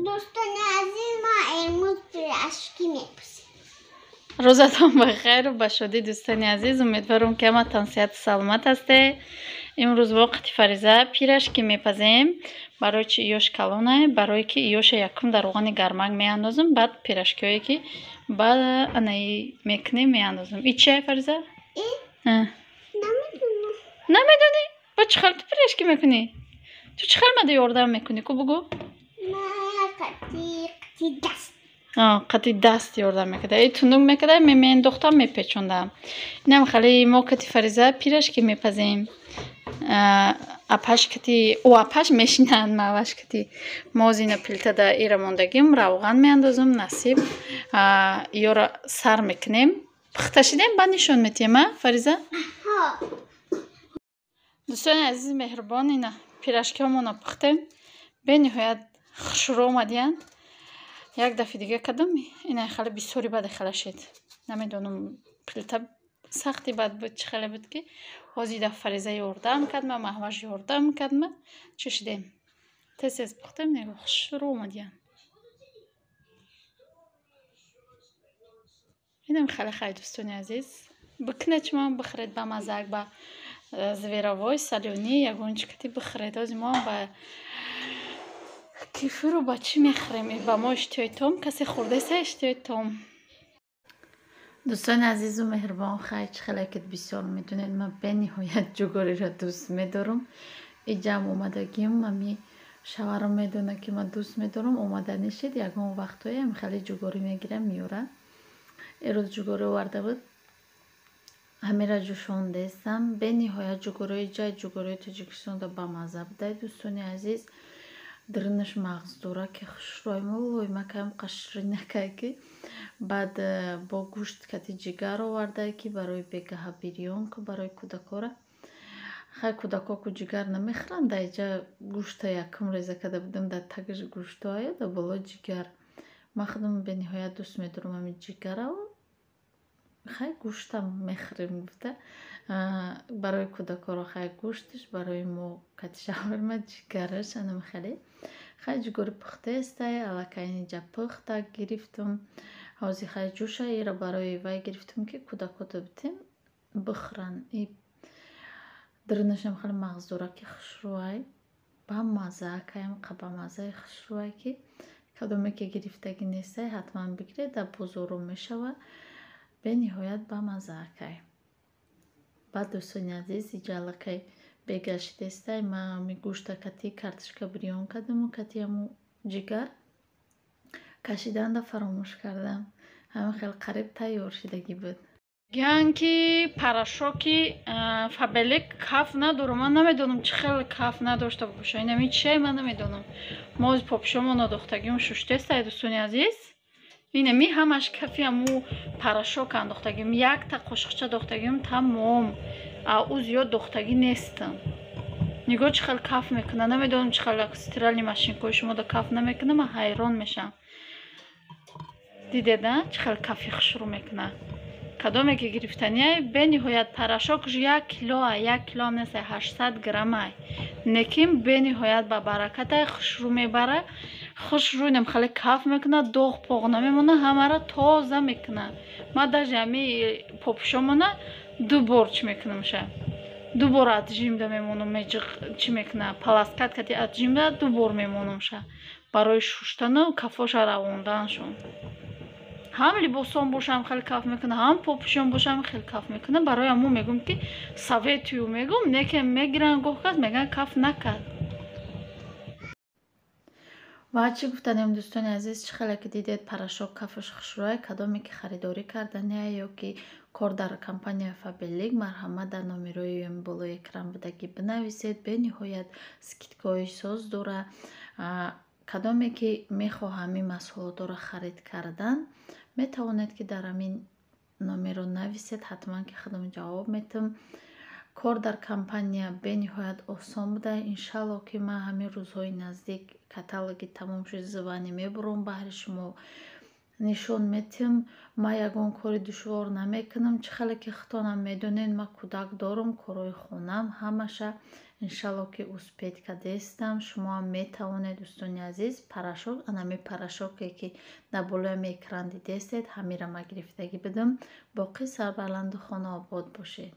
دوستان عزیز ما امروز پیراشکی میپوسیم. روزتون بخیر و باشادی دوستان عزیز. امیدوارم که همتون صحت و سلامت هسته. امروز وقت فریزه پیراشکی میپزیم. برای چی ایوش کلونه؟ برای که ایوش یکم در روغن گرمک میاندازم. بعد پیراشکی که بعد انایی میکنیم میاندازم. این چیه فریزه؟ نمیدونم. نمیدونی؟ با چه خلط پیراشکی میکنی؟ تو چه خلط یاردم میکنی؟ کو بگو. قطی دست. قطی دست یاردم میکرده. ای تونم میکرده میمین دختم میپیچوندم. اینم خالی ما کتی فریزه پیراشکی میپزیم. اپاش کتی او اپاش میشینند ماواش کتی موزین پیلته دا ایرا موندگیم روغن میاندازم نصیب یورا سر میکنیم پختشیدیم بعد نشون میتیم فریزه. دوستان عزیز مهربان اینا پیراشکی همون پختیم به نهایت خوشرو اومدین. یک دفعه دیگه کدام اینا خیلی بسیاری بد خلاشید. نمیدونم پیلته سختی بد بود چه خیلی بود که بازی دفعه فریزه یاردم کردم محوش یاردم کردم چشیدیم تسیز پختیم نگاه خوشرو اومدین. اینم خیلی خیلی دوستان عزیز بکنه چما بخرید با مزاق با زویراوای سالیونی یگون چکتی بخرید از ما با کیفر رو با چی میخریم با ما اشتیای توم کسی خورده سه اشتیای توم. دوستان عزیز و مهربان خیلی که بسیار میدونید من به نهایت جگری را دوست میدارم. ای جمع اومدگیم ممی شوهرم میدونه که من دوست میدارم اومده نشید یکم وقتایی هم خیلی جگری میگیرم میوره. ایروز جگری ورده بود همه را جوشونده استم به نهایت جگری جای جگری تاجیکستان دا با مزه بوده. دوستان عزیز درنش مغز داره که خوشروی وای مکم قشری نکه بعد با گوشت کتی جگر آورده که برای بگه بیریون که برای کودکاره خیلی کودکا که جگر نمیخورن در اینجا گوشت یکم ریزه کده بودم در تگش گوشت های در بالا جگر من خودم به نهایت دوست میدارم همین جگر و خیلی گوشتم میخوریم بوده برای کودکا را خیلی گوشتش برای ما کتی شاورما جگرش انم خیلی جگر پخته است الکه اینجا پخته گرفتم حوزی خیلی جوشه ای را برای وای گرفتم که کودکا تا بتیم بخورن. ای درنشم خیلی مغز داره که خوشروی با مزه کهیم قبا مزه خوشروی که کدومی که گرفتگی نیسته حتما بگیره در بزرگ میشه و به نهایت با مزه کهیم. بعد دوستان عزیز جلکه بگشت است من می گوشت کتی کارتشکا بریون کردم و کتی همو جگر کشیدن دا فراموش کردم. همه خیلی قریب تیار شدگی بود. گیان که پراشوکی فابلیک کاف ندارم من نمیدونم چه خیلی کاف نداشته باشه اینمی چیه من نمیدونم ما از پاپشومون نداختگیم ششته است دوستان عزیز اینمی همش کافی همو پراشوک انداختگیم یک تا قشقچه داختگیم تمام او زیاد داختگی نیستم نگاه چه خیلی کاف میکنه نمیدونم چه خیلی استرالی ماشین کوی شما دا کاف نمیکنه من حیران میشم. دیده نه چه خیلی کافی خوشرو میکنه کدومی که گرفتنیه به نهایت پراشوکش 1 کیلو هم نیست 800 گرمه نکیم به نهایت با برکت خوشرو میبره خوشرو نم خیلی کاف میکنه دوغ پاغ نمیمونه همه را تازه میکنه. ما در جمعی پاپشومونه 2 بار چی میکنم شه 2 بار اتجیم ده میمونم چی میکنه پلاستکت کتی اتجیم ده 2 بار میمونم شه برای شوشتن و کفاش رواندن شون هم لباسام باشم خیلی کاف میکنه هم پاپشام باشم خیلی کاف میکنه برای همون میگم که سویتیو میگم نکه میگیرن گوهکت میگن کاف نکرد. و چی گفتنیم دوستان عزیز چه خیلی که دیدید پراشوک کافش خوشروی کدامی که خریداری کردنه یا که کار در کمپانی فابلیک مرحمت در نامیروی بالای اکران بودگی بنویسید به نهایت سکیتکای ساز داره کدامی که میخواهم این محصولات را خرید کردن میتوانید که در همین نامه رو نویسید حتما که خودم جواب میتم. کار در کمپانی به نهایت آسان بوده انشالله که من همین روزهای نزدیک کاتالوگی تمام شد زبانی میبرم بهر شما نشون میتم. ما یگان کاری دشوار نمیکنم چه خیلی که خطانم میدونین ما کودک دارم کارای خونم همشه иншалло ки успеҳ кардестам. Шумо метавонед дӯстони азиз парашок анами парашоке ки дар болоями экран дидестед ҳамира ма гирифтагӣ бидам. Боқӣ сарбаланду хонаобод бошед.